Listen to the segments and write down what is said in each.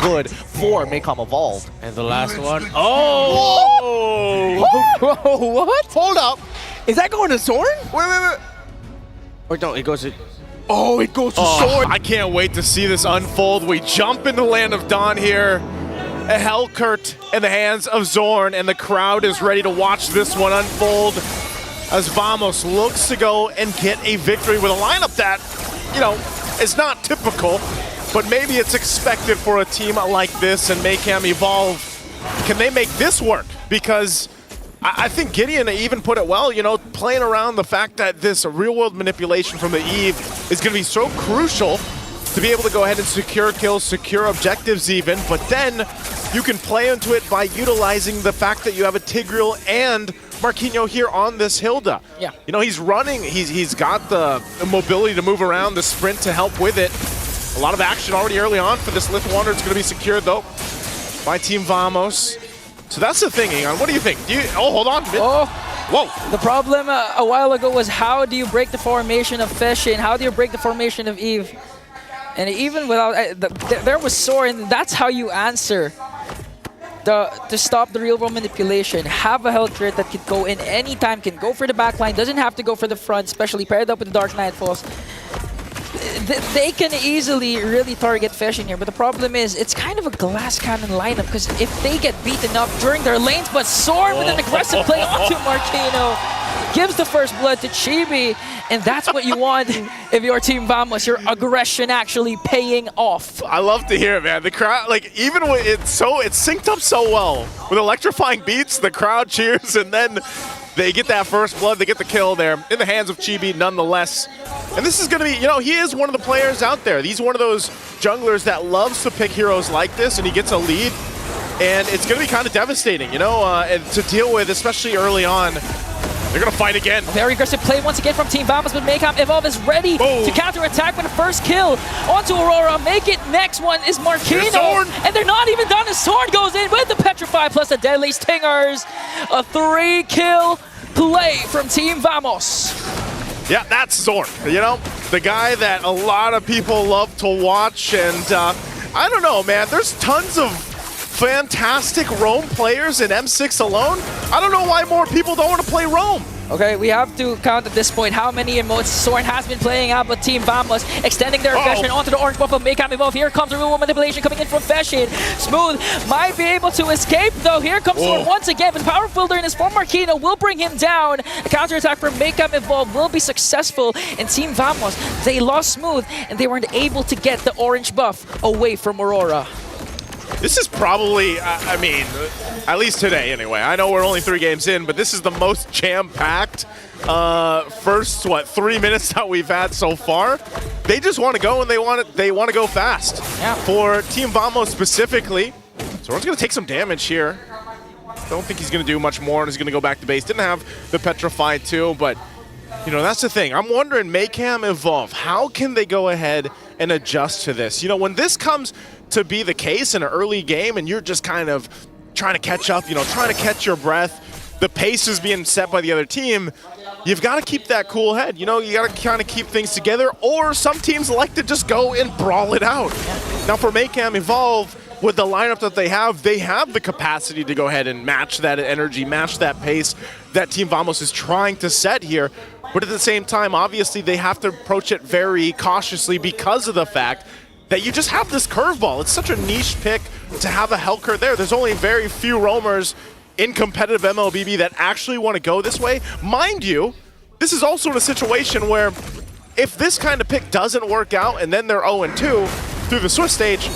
good for MAYCAM Evolved. And the last one. Oh! Whoa, what? Hold up. Is that going to Zorn? Wait. Or no, it goes to... Oh, it goes to Zorn. I can't wait to see this unfold. We jump into Land of Dawn here. A Hellkurt in the hands of Zorn, and the crowd is ready to watch this one unfold as Vamos looks to go and get a victory with a lineup that, you know, is not typical, but maybe it's expected for a team like this. And MAYCAM Evolve, can they make this work? Because I think Gideon even put it well, you know, playing around the fact that this real-world manipulation from the Eve is going to be so crucial to be able to go ahead and secure kills, secure objectives even, but then you can play into it by utilizing the fact that you have a Tigreal and Marquinhos here on this Hilda. Yeah. You know, he's running, he's got the mobility to move around, the sprint to help with it. A lot of action already early on for this Lithuaner. It's going to be secured, though, by Team Vamos. So that's the thing, Egon. What do you think? Oh, hold on. Oh. Whoa. The problem a while ago was how do you break the formation of Fish and how do you break the formation of Eve? And even without, there was Soren, that's how you answer to stop the real world manipulation. Have a Hellkurt that can go in anytime, can go for the backline, doesn't have to go for the front, especially paired up with the Dark Nightfalls. They can easily really target Fish in here, but the problem is it's kind of a glass cannon lineup because if they get beaten up during their lanes, but Soren with an aggressive play onto Marquinhos gives the first blood to Chibi, and that's what you want if you're Team Vamos, your aggression actually paying off. I love to hear it, man. The crowd, like, even when it's synced up so well with electrifying beats, the crowd cheers, and then they get that first blood, they get the kill there in the hands of Chibi nonetheless. And this is going to be, you know, he is one of the players out there. He's one of those junglers that loves to pick heroes like this, and he gets a lead, and it's going to be kind of devastating, you know, and to deal with, especially early on. They're going to fight again. Very aggressive play once again from Team Vamos, but MAYCAM Evolve is ready to counter-attack with the first kill onto Aurora. Make it. Next one is Marquinhos, and they're not even done as Zorn goes in with the Petrify plus the Deadly Stingers. A 3-kill play from Team Vamos. Yeah, that's Zorn, you know, the guy that a lot of people love to watch, and I don't know, man, there's tons of fantastic Roam players in M6 alone. I don't know why more people don't want to play Roam. Okay, we have to count at this point how many emotes Zorn has been playing out, but Team Vamos extending their aggression onto the orange buff of MAYCAM Evolve. Here comes the real manipulation coming in from Feshin. Smooth might be able to escape though. Here comes Zorn once again, but Power Filter in his form Marquinhos will bring him down. A counterattack from MAYCAM Evolve will be successful, and Team Vamos, they lost Smooth and they weren't able to get the orange buff away from Aurora. This is probably, I mean, at least today anyway. I know we're only 3 games in, but this is the most jam-packed first, 3 minutes that we've had so far. They just want to go, and they want to go fast. Yeah. For Team Vamos specifically, Zorn's going to take some damage here. Don't think he's going to do much more, and he's going to go back to base. Didn't have the Petrify too, but you know, that's the thing. I'm wondering, MAYCAM Evolve, how can they go ahead and adjust to this? You know, when this comes to be the case in an early game and you're just kind of trying to catch up, you know, trying to catch your breath, the pace is being set by the other team, you've got to keep that cool head. You know, you got to kind of keep things together, or some teams like to just go and brawl it out. Now for MAYCAM Evolve, with the lineup that they have the capacity to go ahead and match that energy, match that pace that Team Vamos is trying to set here. But at the same time, obviously, they have to approach it very cautiously because of the fact that you just have this curveball. It's such a niche pick to have a Hellkurt there. There's only very few roamers in competitive MLBB that actually want to go this way. Mind you, this is also in a situation where if this kind of pick doesn't work out and then they're 0-2 through the Swiss stage,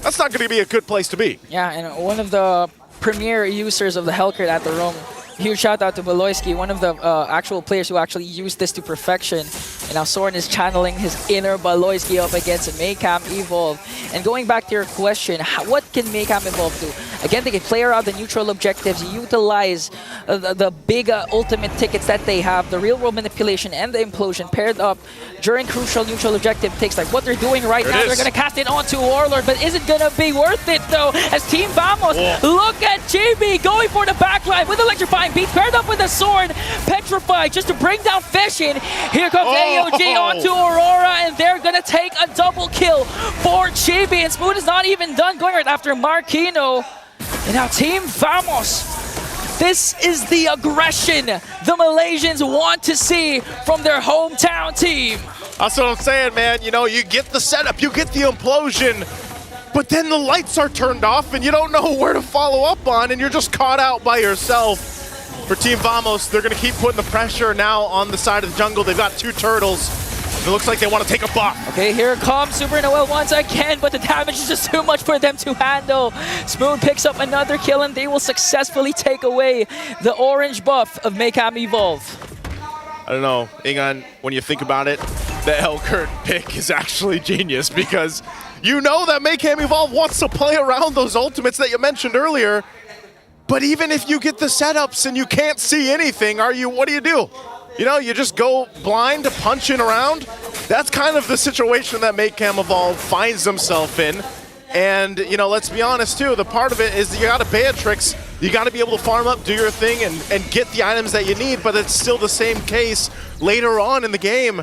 that's not going to be a good place to be. Yeah, and one of the premier users of the Hellkurt at the Rome, huge shout out to Baloyski, one of the actual players who actually used this to perfection. And now Soren is channeling his inner Baloyski up against MAYCAM Evolve. And going back to your question, what can MAYCAM Evolve do? Again, they can play around the neutral objectives, utilize the big ultimate tickets that they have, the real world manipulation and the implosion paired up during crucial neutral objective takes, like what they're doing right now. They're going to cast it onto Warlord, but is it going to be worth it though? As Team Vamos, look at JB going for the backline with electrifying beats paired up with a sword, Petrify just to bring down Feshin. Here comes AOG onto Aurora, and they're gonna take a double kill for JP. And Smooth is not even done, going right after Marquino. And now Team Vamos. This is the aggression the Malaysians want to see from their hometown team. That's what I'm saying, man. You know, you get the setup, you get the implosion, but then the lights are turned off and you don't know where to follow up on, and you're just caught out by yourself. For Team Vamos, they're going to keep putting the pressure now on the side of the jungle. They've got 2 turtles. It looks like they want to take a buff. Okay, here comes Super Noel once again, but the damage is just too much for them to handle. Spoon picks up another kill, and they will successfully take away the orange buff of MAYCAM Evolve. I don't know, Ingan, when you think about it, the Elkert pick is actually genius, because you know that MAYCAM Evolve wants to play around those ultimates that you mentioned earlier. But even if you get the setups and you can't see anything, what do you do? You know, you just go blind, punching around. That's kind of the situation that MAYCAM Evolve finds themselves in. And, you know, let's be honest too, the part of it is you gotta Beatrix, you gotta be able to farm up, do your thing, and get the items that you need, but it's still the same case later on in the game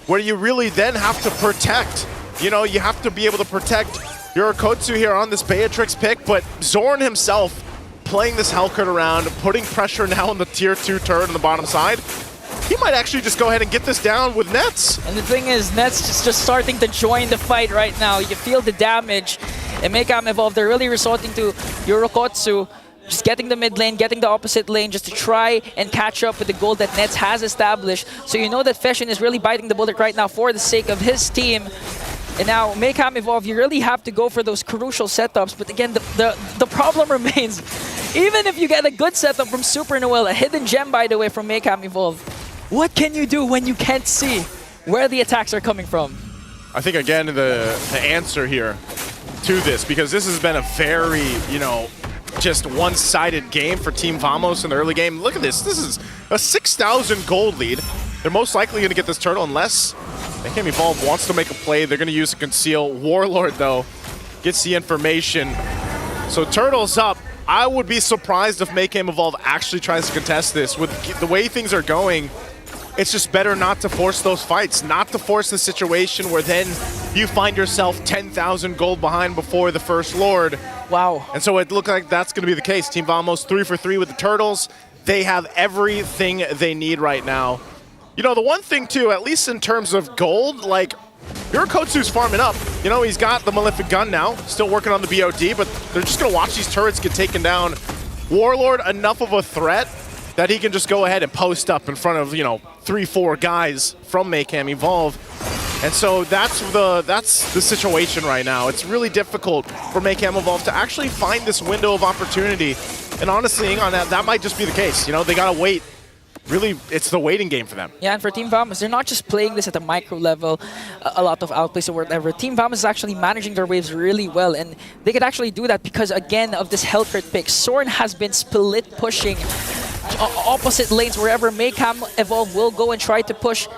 where you really then have to protect. You know, you have to be able to protect Yorikotsu here on this Beatrix pick, but Zorn himself playing this Hellcurt around, putting pressure now on the tier 2 turret on the bottom side. He might actually just go ahead and get this down with Nets. And the thing is, Nets is just starting to join the fight right now. You feel the damage. And MAYCAM Evolve, they're really resorting to Yorikotsu, just getting the mid lane, getting the opposite lane, just to try and catch up with the goal that Nets has established. So you know that Feshin is really biting the bullet right now for the sake of his team. And now, MAYCAM Evolve, you really have to go for those crucial setups. But again, the problem remains, even if you get a good setup from Super Noel, a hidden gem, by the way, from MAYCAM Evolve, what can you do when you can't see where the attacks are coming from? I think, again, the answer here to this, because this has been a very, you know, just one-sided game for Team Vamos in the early game. Look at this. This is a 6,000 gold lead. They're most likely going to get this turtle unless MAYCAM Evolve wants to make a play. They're going to use a conceal. Warlord, though, gets the information. So turtle's up. I would be surprised if MAYCAM Evolve actually tries to contest this. With the way things are going, it's just better not to force those fights, not to force the situation where then you find yourself 10,000 gold behind before the first Lord. Wow. And so it looked like that's going to be the case. Team Vamos 3 for 3 with the turtles. They have everything they need right now. You know, the one thing too, at least in terms of gold, like, Yorikotsu's farming up. You know, he's got the Malefic Gun now, still working on the BOD, but they're just going to watch these turrets get taken down. Warlord, enough of a threat that he can just go ahead and post up in front of, you know, 3-4 guys from MAYCAM Evolve. And so that's the situation right now. It's really difficult for MAYCAM Evolve to actually find this window of opportunity. And honestly, on that might just be the case. You know, they got to wait. Really, it's the waiting game for them. Yeah, and for Team Vamos, they're not just playing this at a micro level, a lot of outplays or whatever. Team Vamos is actually managing their waves really well, and they could actually do that because, again, of this Hellcurt pick. Sorn has been split pushing opposite lanes wherever MAYCAM Evolve will go and try to push.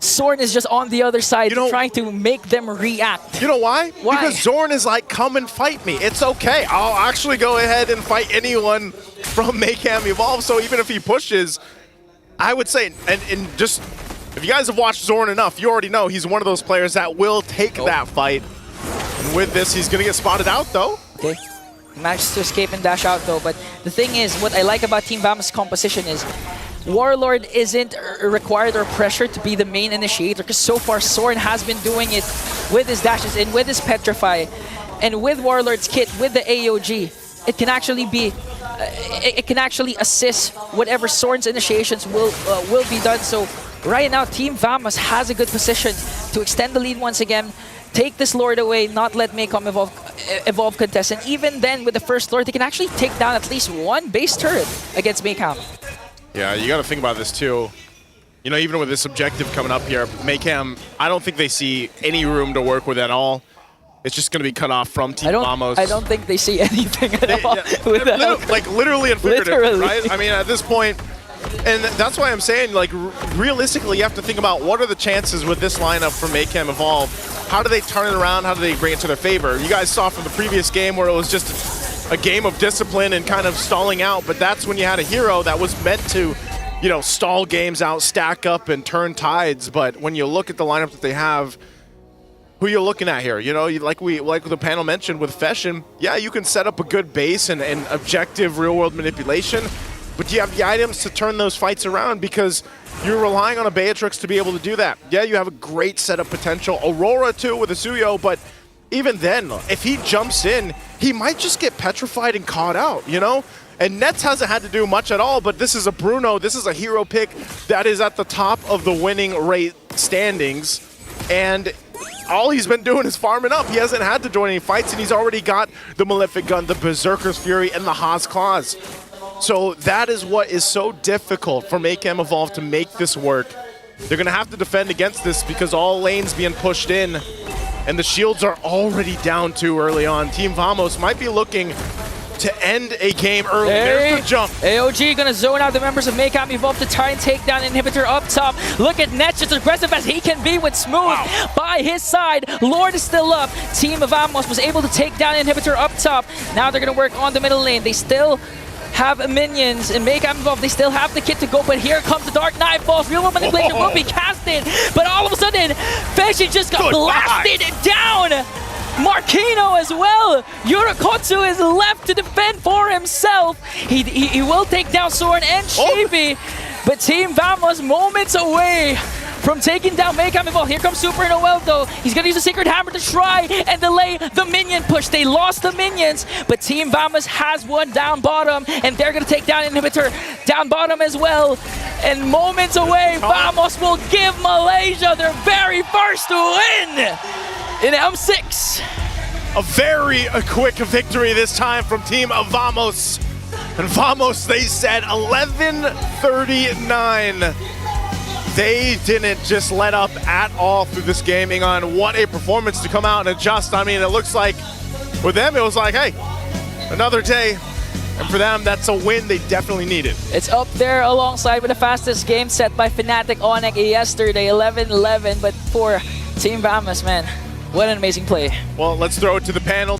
Zorn is just on the other side, trying to make them react. You know why? Why? Because Zorn is like, come and fight me. It's okay. I'll actually go ahead and fight anyone from MAYCAM Evolve. So even if he pushes, I would say, and just, if you guys have watched Zorn enough, you already know he's one of those players that will take that fight. And with this, he's going to get spotted out, though. Okay. Manages to escape and dash out, though. But the thing is, what I like about Team Vamos' composition is Warlord isn't required or pressured to be the main initiator, because so far Zorn has been doing it with his dashes in, with his Petrify, and with Warlord's kit, with the AOG. It can actually be, it can actually assist whatever Zorn's initiations will be done. So right now, Team Vamos has a good position to extend the lead once again, take this Lord away, not let MAYCAM Evolve contest, and even then with the first Lord, they can actually take down at least one base turret against MAYCAM. Yeah, you got to think about this too. You know, even with this objective coming up here, MAYCAM, I don't think they see any room to work with at all. It's just going to be cut off from Team Vamos. I don't think they see anything at all. Like literally and figuratively, right? I mean, at this point, and that's why I'm saying, like, realistically, you have to think about what are the chances with this lineup for MAYCAM Evolve. How do they turn it around? How do they bring it to their favor? You guys saw from the previous game where it was just a game of discipline and kind of stalling out, but that's when you had a hero that was meant to you know, stall games out, stack up, and turn tides. But when you look at the lineup that they have, who you're looking at here, you know, like the panel mentioned with Feshin, yeah, you can set up a good base and objective real-world manipulation, but you have the items to turn those fights around because you're relying on a Beatrix to be able to do that. Yeah, you have a great setup potential. Aurora, too, with a Suyo, but even then, if he jumps in, he might just get petrified and caught out, you know? And Nets hasn't had to do much at all, but this is a Bruno, this is a hero pick that is at the top of the winning rate standings, and all he's been doing is farming up. He hasn't had to join any fights, and he's already got the Malefic Gun, the Berserker's Fury, and the Haas Claws. So that is what is so difficult for MAYCAM Evolve to make this work. They're going to have to defend against this because all lanes being pushed in, and the shields are already down too early on. Team Vamos might be looking to end a game early. There's the jump. AOG gonna zone out the members of MAYCAM Evolve to try and take down Inhibitor up top. Look at Nets, just aggressive as he can be with Smooth by his side. Lord is still up. Team of Vamos was able to take down Inhibitor up top. Now they're gonna work on the middle lane. They still have minions in MAYCAM Evolve. They still have the kit to go, but here comes the Dark Knife Balls. Real manipulation will be casted, but all of a sudden, Feshin just got blasted down. Marquino as well. Yurikotsu is left to defend for himself. He will take down Soren and Chibi, but Team Vamos moments away from taking down MAYCAM Evolve. Here comes Super Noel though. He's gonna use a Secret Hammer to try and delay the minion push. They lost the minions, but Team Vamos has one down bottom, and they're gonna take down Inhibitor down bottom as well. And moments away, Vamos will give Malaysia their very first win in M6. A very quick victory this time from Team Vamos. And Vamos, they said 11:39. They didn't just let up at all through this gaming on. What a performance to come out and adjust. I mean, it looks like with them, it was like, hey, another day. And for them, that's a win they definitely needed. It's up there alongside with the fastest game set by Fnatic Onyx yesterday, 11-11. But for Team Vamos, man, what an amazing play. Well, let's throw it to the panel.